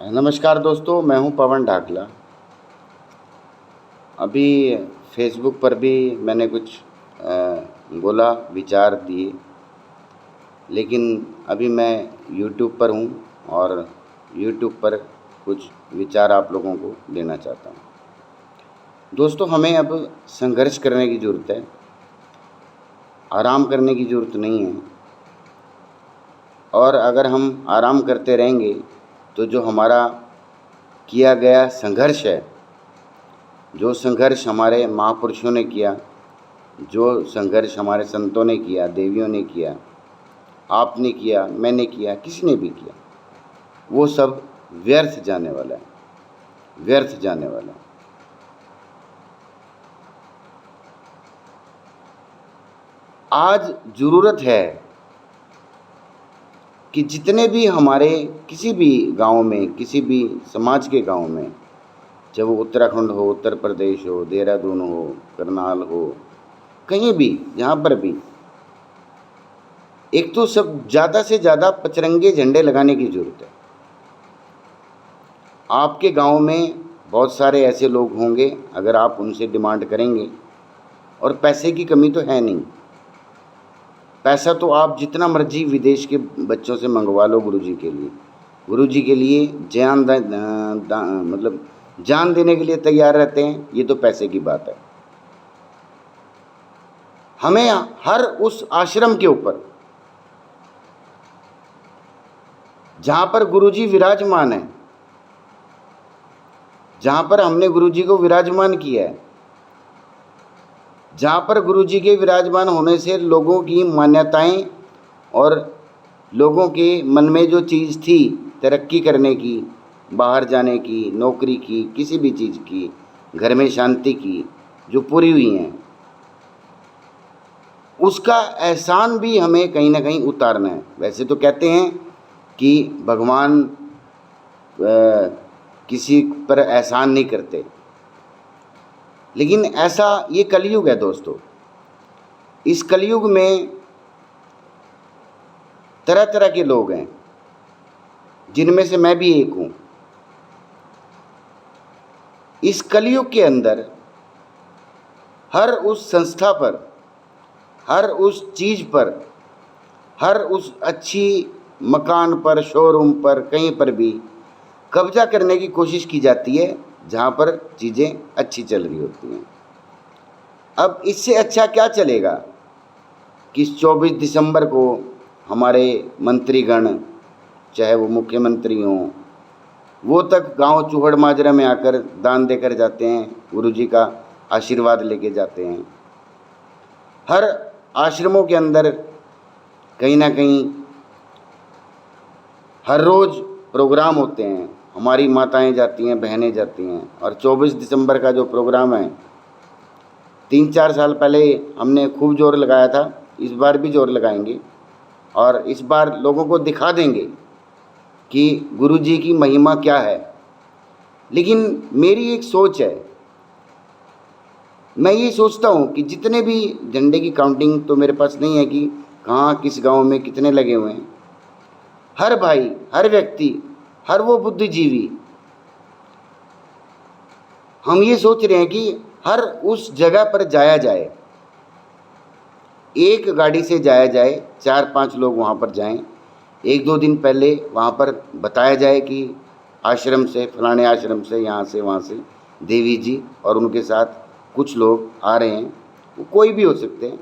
नमस्कार दोस्तों, मैं हूं पवन ढाकला। अभी फेसबुक पर भी मैंने कुछ बोला, विचार दिए, लेकिन अभी मैं यूट्यूब पर हूं और यूट्यूब पर कुछ विचार आप लोगों को देना चाहता हूं। दोस्तों, हमें अब संघर्ष करने की ज़रूरत है, आराम करने की ज़रूरत नहीं है। और अगर हम आराम करते रहेंगे तो जो हमारा किया गया संघर्ष है, जो संघर्ष हमारे महापुरुषों ने किया, जो संघर्ष हमारे संतों ने किया, देवियों ने किया, आपने किया, मैंने किया, किसी ने भी किया, वो सब व्यर्थ जाने वाला है, व्यर्थ जाने वाला है। आज ज़रूरत है कि जितने भी हमारे किसी भी गांव में, किसी भी समाज के गांव में, चाहे वो उत्तराखंड हो, उत्तर प्रदेश हो, देहरादून हो, करनाल हो, कहीं भी, जहाँ पर भी, एक तो सब ज़्यादा से ज़्यादा पचरंगे झंडे लगाने की ज़रूरत है। आपके गांव में बहुत सारे ऐसे लोग होंगे, अगर आप उनसे डिमांड करेंगे, और पैसे की कमी तो है नहीं, पैसा तो आप जितना मर्जी विदेश के बच्चों से मंगवा लो गुरुजी के लिए, गुरुजी के लिए मतलब जान देने के लिए तैयार रहते हैं। ये तो पैसे की बात है। हमें हर उस आश्रम के ऊपर जहाँ पर गुरुजी विराजमान है, जहाँ पर हमने गुरुजी को विराजमान किया है, जहाँ पर गुरुजी के विराजमान होने से लोगों की मान्यताएं और लोगों के मन में जो चीज़ थी तरक्की करने की, बाहर जाने की, नौकरी की, किसी भी चीज़ की, घर में शांति की, जो पूरी हुई हैं, उसका एहसान भी हमें कहीं ना कहीं उतारना है। वैसे तो कहते हैं कि भगवान किसी पर एहसान नहीं करते, लेकिन ऐसा ये कलयुग है दोस्तों। इस कलयुग में तरह तरह के लोग हैं, जिनमें से मैं भी एक हूँ। इस कलयुग के अंदर हर उस संस्था पर, हर उस चीज़ पर, हर उस अच्छी मकान पर, शोरूम पर, कहीं पर भी कब्जा करने की कोशिश की जाती है, जहाँ पर चीज़ें अच्छी चल रही होती हैं। अब इससे अच्छा क्या चलेगा कि 24 दिसंबर को हमारे मंत्रीगण, चाहे वो मुख्यमंत्री हों, वो तक गांव चूहड़ माजरा में आकर दान देकर जाते हैं, गुरुजी का आशीर्वाद लेके जाते हैं। हर आश्रमों के अंदर कहीं ना कहीं हर रोज़ प्रोग्राम होते हैं, हमारी माताएं जाती हैं, बहनें जाती हैं। और 24 दिसंबर का जो प्रोग्राम है, 3-4 साल पहले हमने खूब जोर लगाया था, इस बार भी जोर लगाएंगे और इस बार लोगों को दिखा देंगे कि गुरुजी की महिमा क्या है। लेकिन मेरी एक सोच है, मैं ये सोचता हूँ कि जितने भी झंडे की काउंटिंग तो मेरे पास नहीं है कि कहाँ किस गांव में कितने लगे हुए हैं। हर भाई, हर व्यक्ति, हर वो बुद्धिजीवी, हम ये सोच रहे हैं कि हर उस जगह पर जाया जाए, एक गाड़ी से जाया जाए, 4-5 लोग वहाँ पर जाएं। 1-2 दिन पहले वहाँ पर बताया जाए कि आश्रम से, फलाने आश्रम से, यहाँ से, वहाँ से देवी जी और उनके साथ कुछ लोग आ रहे हैं। वो कोई भी हो सकते हैं,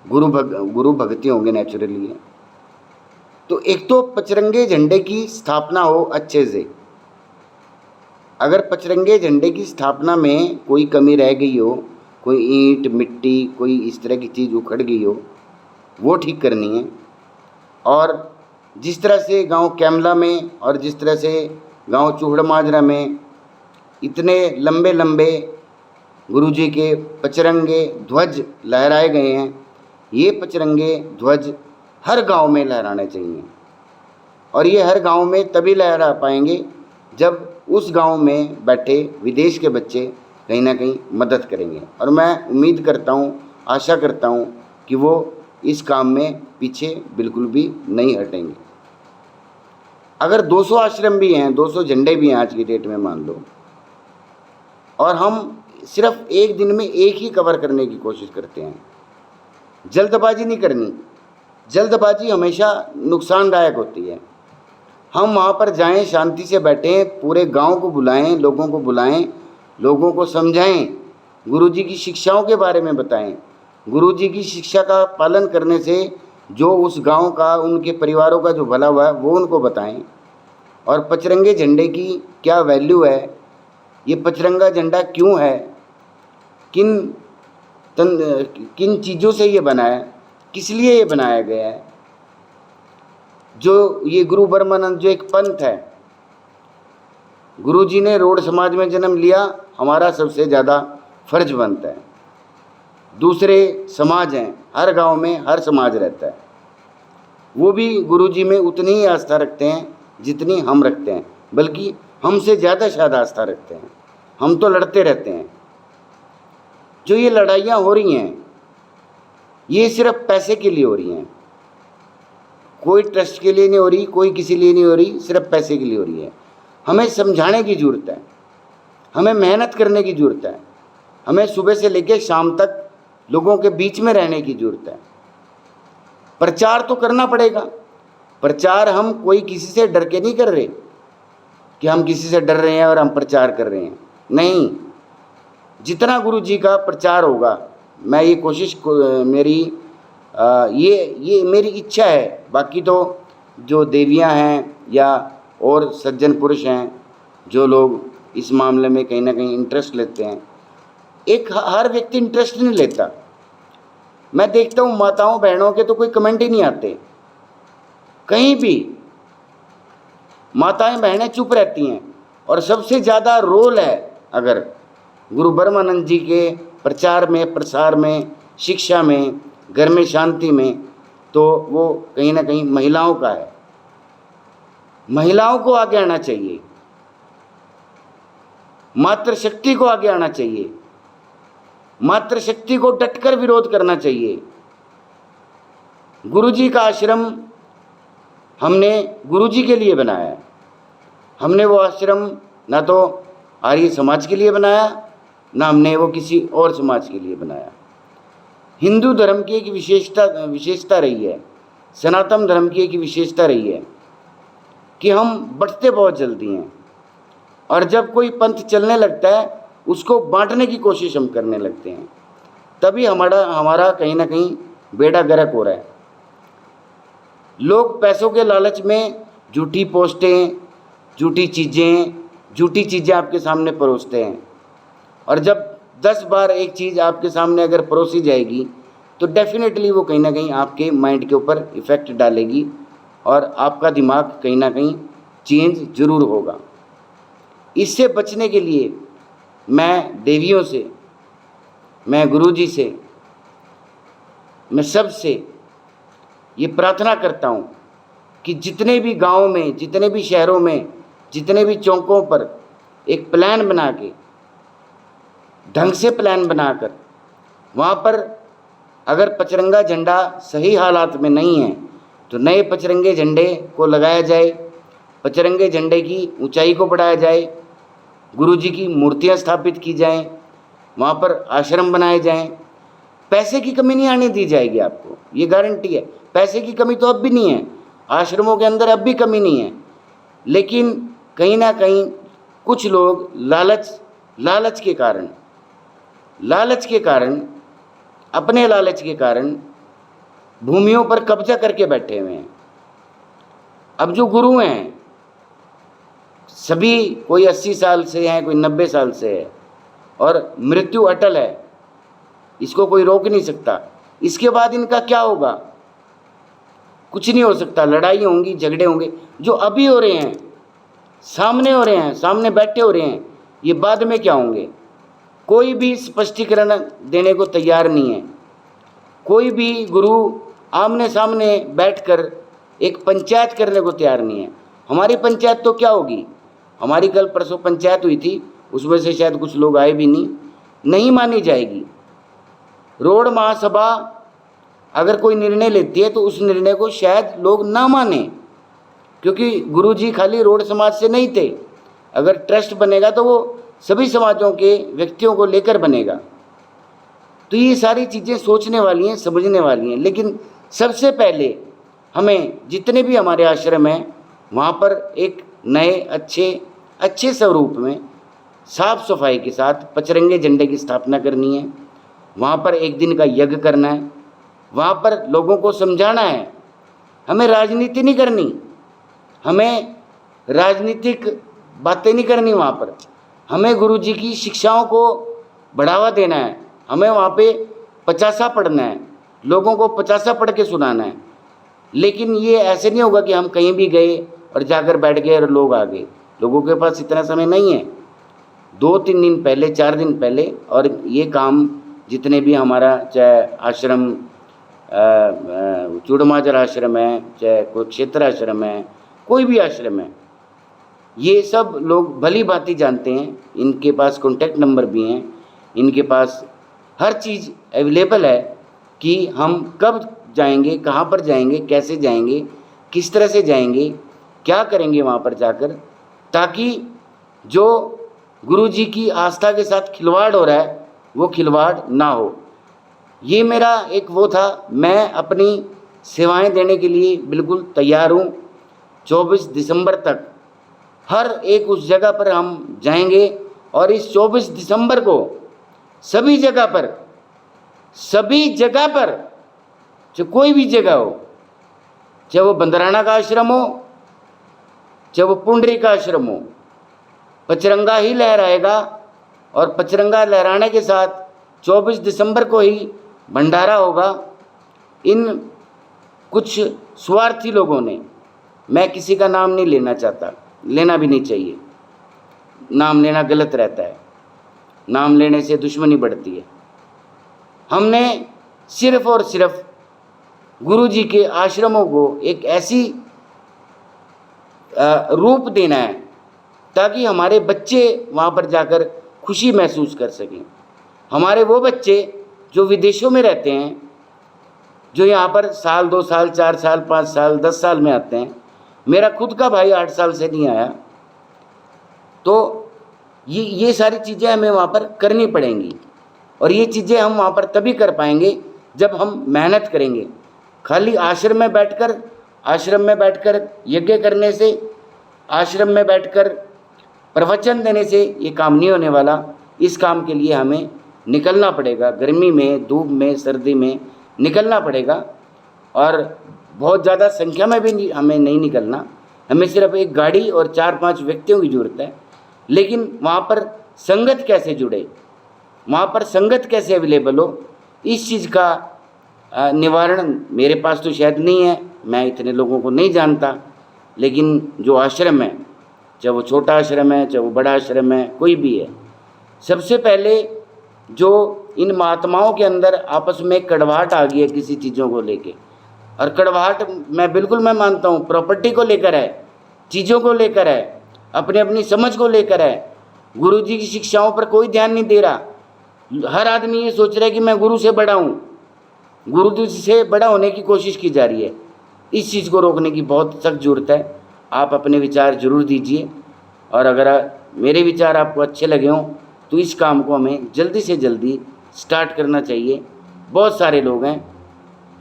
गुरु भक्ति होंगे नेचुरली है। तो एक तो पचरंगे झंडे की स्थापना हो अच्छे से। अगर पचरंगे झंडे की स्थापना में कोई कमी रह गई हो, कोई ईंट मिट्टी, कोई इस तरह की चीज़ उखड़ गई हो, वो ठीक करनी है। और जिस तरह से गांव कैमला में और जिस तरह से गांव चूहड़ माजरा में इतने लंबे लंबे गुरुजी के पचरंगे ध्वज लहराए गए हैं, ये पचरंगे ध्वज हर गांव में लहराने चाहिए। और ये हर गांव में तभी लहरा पाएंगे जब उस गांव में बैठे विदेश के बच्चे कहीं ना कहीं मदद करेंगे। और मैं उम्मीद करता हूँ, आशा करता हूँ कि वो इस काम में पीछे बिल्कुल भी नहीं हटेंगे। अगर 200 आश्रम भी हैं, 200 झंडे भी हैं आज की डेट में मान लो, और हम सिर्फ एक दिन में एक ही कवर करने की कोशिश करते हैं, जल्दबाजी नहीं करनी। जल्दबाजी हमेशा नुकसानदायक होती है। हम वहाँ पर जाएं, शांति से बैठें, पूरे गांव को बुलाएं, लोगों को बुलाएं, लोगों को समझाएं, गुरुजी की शिक्षाओं के बारे में बताएं। गुरुजी की शिक्षा का पालन करने से जो उस गांव का, उनके परिवारों का जो भला हुआ है वो उनको बताएं। और पचरंगे झंडे की क्या वैल्यू है, ये पचरंगा झंडा क्यों है, किन चीज़ों से ये बना है, किस लिए ये बनाया गया है। जो ये गुरु ब्रह्मानंद जो एक पंथ है, गुरुजी ने रोड समाज में जन्म लिया, हमारा सबसे ज़्यादा फर्ज बनता है। दूसरे समाज हैं, हर गांव में हर समाज रहता है, वो भी गुरुजी में उतनी ही आस्था रखते हैं जितनी हम रखते हैं, बल्कि हमसे ज़्यादा शायद आस्था रखते हैं। हम तो लड़ते रहते हैं। जो ये लड़ाइयाँ हो रही हैं, ये सिर्फ पैसे के लिए हो रही हैं, कोई ट्रस्ट के लिए नहीं हो रही, कोई किसी लिए नहीं हो रही, सिर्फ पैसे के लिए हो रही है। हमें समझाने की ज़रूरत है, हमें मेहनत करने की ज़रूरत है, हमें सुबह से लेकर शाम तक लोगों के बीच में रहने की ज़रूरत है। प्रचार तो करना पड़ेगा। प्रचार हम कोई किसी से डर के नहीं कर रहे कि हम किसी से डर रहे हैं और हम प्रचार कर रहे हैं, नहीं। जितना गुरु जी का प्रचार होगा, मैं ये कोशिश मेरी ये मेरी इच्छा है। बाकी तो जो देवियां हैं या और सज्जन पुरुष हैं, जो लोग इस मामले में कहीं ना कहीं इंटरेस्ट लेते हैं, एक हर व्यक्ति इंटरेस्ट नहीं लेता। मैं देखता हूँ माताओं बहनों के तो कोई कमेंट ही नहीं आते, कहीं भी माताएं बहनें चुप रहती हैं। और सबसे ज़्यादा रोल है अगर गुरु ब्रह्मानंद जी के प्रचार में, प्रसार में, शिक्षा में, घर में शांति में, तो वो कहीं ना कहीं महिलाओं का है। महिलाओं को आगे आना चाहिए, मातृशक्ति को आगे आना चाहिए, मातृशक्ति को डटकर विरोध करना चाहिए। गुरुजी का आश्रम हमने गुरुजी के लिए बनाया है। हमने वो आश्रम ना तो आर्य समाज के लिए बनाया, ना हमने वो किसी और समाज के लिए बनाया। हिंदू धर्म की एक विशेषता रही है, सनातन धर्म की एक विशेषता रही है कि हम बढ़ते बहुत जल्दी हैं, और जब कोई पंथ चलने लगता है उसको बांटने की कोशिश हम करने लगते हैं, तभी हमारा कहीं ना कहीं बेड़ा गर्क हो रहा है। लोग पैसों के लालच में झूठी पोस्टें, झूठी चीज़ें आपके सामने परोसते हैं, और जब 10 बार एक चीज़ आपके सामने अगर परोसी जाएगी तो डेफिनेटली वो कहीं ना कहीं आपके माइंड के ऊपर इफ़ेक्ट डालेगी, और आपका दिमाग कहीं ना कहीं चेंज ज़रूर होगा। इससे बचने के लिए मैं देवियों से, मैं गुरुजी से, मैं सबसे ये प्रार्थना करता हूँ कि जितने भी गाँव में, जितने भी शहरों में, जितने भी चौकों पर एक प्लान बना के, ढंग से प्लान बनाकर, वहाँ पर अगर पचरंगा झंडा सही हालात में नहीं है तो नए पचरंगे झंडे को लगाया जाए, पचरंगे झंडे की ऊंचाई को बढ़ाया जाए, गुरुजी की मूर्तियाँ स्थापित की जाएं, वहाँ पर आश्रम बनाए जाएं। पैसे की कमी नहीं आने दी जाएगी आपको, ये गारंटी है। पैसे की कमी तो अब भी नहीं है, आश्रमों के अंदर अब भी कमी नहीं है, लेकिन कहीं ना कहीं कुछ लोग लालच के कारण अपने लालच के कारण भूमियों पर कब्जा करके बैठे हुए हैं। अब जो गुरु हैं सभी, कोई 80 साल से हैं, कोई 90 साल से है, और मृत्यु अटल है, इसको कोई रोक नहीं सकता। इसके बाद इनका क्या होगा, कुछ नहीं हो सकता। लड़ाई होंगी, झगड़े होंगे, जो अभी हो रहे हैं, सामने हो रहे हैं, सामने बैठे हो रहे हैं, ये बाद में क्या होंगे। कोई भी स्पष्टीकरण देने को तैयार नहीं है। कोई भी गुरु आमने सामने बैठकर एक पंचायत करने को तैयार नहीं है। हमारी पंचायत तो क्या होगी, हमारी कल परसों पंचायत हुई थी, उसमें से शायद कुछ लोग आए भी नहीं मानी जाएगी। रोड महासभा अगर कोई निर्णय लेती है तो उस निर्णय को शायद लोग ना माने, क्योंकि गुरुजी खाली रोड समाज से नहीं थे। अगर ट्रस्ट बनेगा तो वो सभी समाजों के व्यक्तियों को लेकर बनेगा। तो ये सारी चीज़ें सोचने वाली हैं, समझने वाली हैं। लेकिन सबसे पहले हमें जितने भी हमारे आश्रम हैं वहाँ पर एक नए अच्छे स्वरूप में साफ सफाई के साथ पचरंगे झंडे की स्थापना करनी है। वहाँ पर एक दिन का यज्ञ करना है, वहाँ पर लोगों को समझाना है। हमें राजनीति नहीं करनी, हमें राजनीतिक बातें नहीं करनी। वहाँ पर हमें गुरुजी की शिक्षाओं को बढ़ावा देना है। हमें वहाँ पे पचासा पढ़ना है, लोगों को पचासा पढ़ के सुनाना है। लेकिन ये ऐसे नहीं होगा कि हम कहीं भी गए और जाकर बैठ गए और लोग आ गए। लोगों के पास इतना समय नहीं है। 2-3 दिन पहले, 4 दिन पहले, और ये काम जितने भी हमारा चाहे आश्रम चूड़माजर आश्रम है, चाहे कोई क्षेत्र आश्रम है, कोई भी आश्रम है, ये सब लोग भली भांति जानते हैं। इनके पास कॉन्टैक्ट नंबर भी हैं, इनके पास हर चीज़ अवेलेबल है कि हम कब जाएंगे, कहाँ पर जाएंगे, कैसे जाएंगे, किस तरह से जाएंगे, क्या करेंगे वहाँ पर जाकर, ताकि जो गुरुजी की आस्था के साथ खिलवाड़ हो रहा है वो खिलवाड़ ना हो। ये मेरा एक वो था, मैं अपनी सेवाएं देने के लिए बिल्कुल तैयार हूँ। 24 दिसंबर तक हर एक उस जगह पर हम जाएंगे और इस 24 दिसंबर को सभी जगह पर चाहे कोई भी जगह हो, चाहे वो बंदराना का आश्रम हो, चाहे वो पुंडरी का आश्रम हो, पचरंगा ही लहराएगा। और पचरंगा लहराने के साथ 24 दिसंबर को ही भंडारा होगा। इन कुछ स्वार्थी लोगों ने, मैं किसी का नाम नहीं लेना चाहता, लेना भी नहीं चाहिए, नाम लेना गलत रहता है, नाम लेने से दुश्मनी बढ़ती है। हमने सिर्फ और सिर्फ गुरुजी के आश्रमों को एक ऐसी रूप देना है ताकि हमारे बच्चे वहाँ पर जाकर खुशी महसूस कर सकें। हमारे वो बच्चे जो विदेशों में रहते हैं, जो यहाँ पर साल 2 साल 4 साल 5 साल 10 साल में आते हैं, मेरा खुद का भाई 8 साल से नहीं आया, तो ये सारी चीज़ें हमें वहाँ पर करनी पड़ेंगी। और ये चीज़ें हम वहाँ पर तभी कर पाएंगे जब हम मेहनत करेंगे। खाली आश्रम में बैठकर यज्ञ करने से, आश्रम में बैठकर प्रवचन देने से ये काम नहीं होने वाला। इस काम के लिए हमें निकलना पड़ेगा, गर्मी में, धूप में, सर्दी में निकलना पड़ेगा। और बहुत ज़्यादा संख्या में भी हमें नहीं निकलना, हमें सिर्फ एक गाड़ी और 4-5 व्यक्तियों की ज़रूरत है। लेकिन वहाँ पर संगत कैसे जुड़े, वहाँ पर संगत कैसे अवेलेबल हो, इस चीज़ का निवारण मेरे पास तो शायद नहीं है, मैं इतने लोगों को नहीं जानता। लेकिन जो आश्रम है, चाहे वो छोटा आश्रम है, चाहे वो बड़ा आश्रम है, कोई भी है, सबसे पहले जो इन महात्माओं के अंदर आपस में कड़वाहट आ गई है किसी चीज़ों को लेके, और कड़वाहट मैं मानता हूँ प्रॉपर्टी को लेकर है, चीज़ों को लेकर है, अपनी समझ को लेकर है। गुरुजी की शिक्षाओं पर कोई ध्यान नहीं दे रहा। हर आदमी ये सोच रहा है कि मैं गुरु से बड़ा हूँ, गुरु से बड़ा होने की कोशिश की जा रही है। इस चीज़ को रोकने की बहुत सख्त ज़रूरत है। आप अपने विचार जरूर दीजिए, और अगर मेरे विचार आपको अच्छे लगे हों तो इस काम को हमें जल्दी से जल्दी स्टार्ट करना चाहिए। बहुत सारे लोग हैं,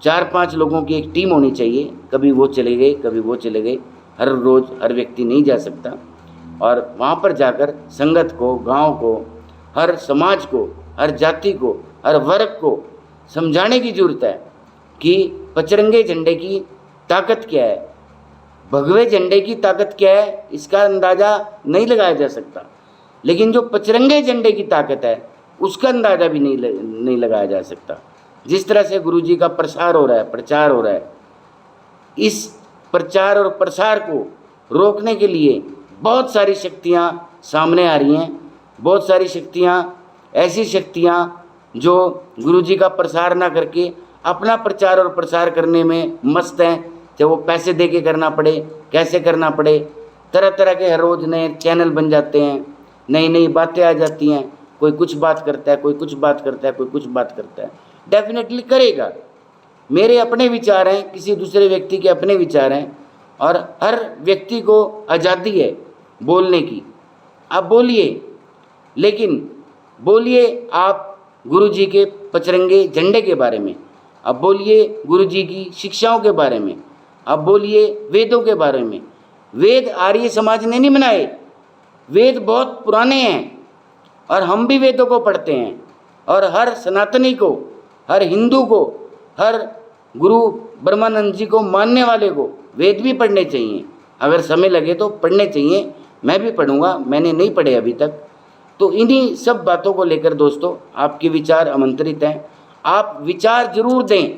4-5 लोगों की एक टीम होनी चाहिए। कभी वो चले गए, कभी वो चले गए, हर रोज़ हर व्यक्ति नहीं जा सकता। और वहाँ पर जाकर संगत को, गांव को, हर समाज को, हर जाति को, हर वर्ग को समझाने की ज़रूरत है कि पचरंगे झंडे की ताकत क्या है, भगवे झंडे की ताकत क्या है। इसका अंदाज़ा नहीं लगाया जा सकता, लेकिन जो पचरंगे झंडे की ताकत है उसका अंदाज़ा भी नहीं लगाया जा सकता। जिस तरह से गुरुजी का प्रसार हो रहा है, प्रचार हो रहा है, इस प्रचार और प्रसार को रोकने के लिए बहुत सारी शक्तियाँ सामने आ रही हैं। बहुत सारी शक्तियाँ, ऐसी शक्तियाँ जो गुरुजी का प्रसार ना करके अपना प्रचार और प्रसार करने में मस्त हैं। चाहे वो पैसे दे के करना पड़े, कैसे करना पड़े, तरह तरह के हर रोज़ नए चैनल बन जाते हैं, नई नई बातें आ जाती हैं। कोई कुछ बात करता है, कोई कुछ बात करता है, कोई कुछ बात करता है। डेफिनेटली करेगा। मेरे अपने विचार हैं, किसी दूसरे व्यक्ति के अपने विचार हैं, और हर व्यक्ति को आज़ादी है बोलने की। आप बोलिए, लेकिन बोलिए आप गुरु जी के पचरंगे झंडे के बारे में, आप बोलिए गुरु जी की शिक्षाओं के बारे में, आप बोलिए वेदों के बारे में। वेद आर्य समाज ने नहीं बनाए, वेद बहुत पुराने हैं और हम भी वेदों को पढ़ते हैं। और हर सनातनी को, हर हिंदू को, हर गुरु ब्रह्मानंद जी को मानने वाले को वेद भी पढ़ने चाहिए। अगर समय लगे तो पढ़ने चाहिए, मैं भी पढ़ूंगा, मैंने नहीं पढ़े अभी तक। तो इन्हीं सब बातों को लेकर दोस्तों आपके विचार आमंत्रित हैं। आप विचार जरूर दें,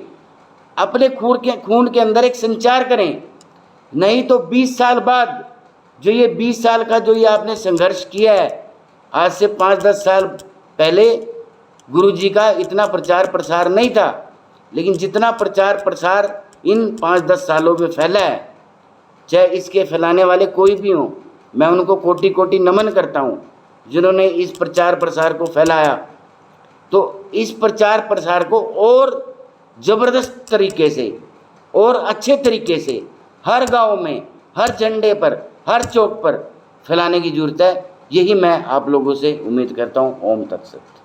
अपने खून के अंदर एक संचार करें। नहीं तो 20 साल बाद जो ये 20 साल का जो ये आपने संघर्ष किया है, आज से 5-10 साल पहले गुरु जी का इतना प्रचार प्रसार नहीं था, लेकिन जितना प्रचार प्रसार इन 5-10 सालों में फैला है, चाहे इसके फैलाने वाले कोई भी हों, मैं उनको कोटि कोटि नमन करता हूँ जिन्होंने इस प्रचार प्रसार को फैलाया। तो इस प्रचार प्रसार को और ज़बरदस्त तरीके से और अच्छे तरीके से हर गांव में, हर झंडे पर, हर चौक पर फैलाने की ज़रूरत है। यही मैं आप लोगों से उम्मीद करता हूँ। ओम तत्सत।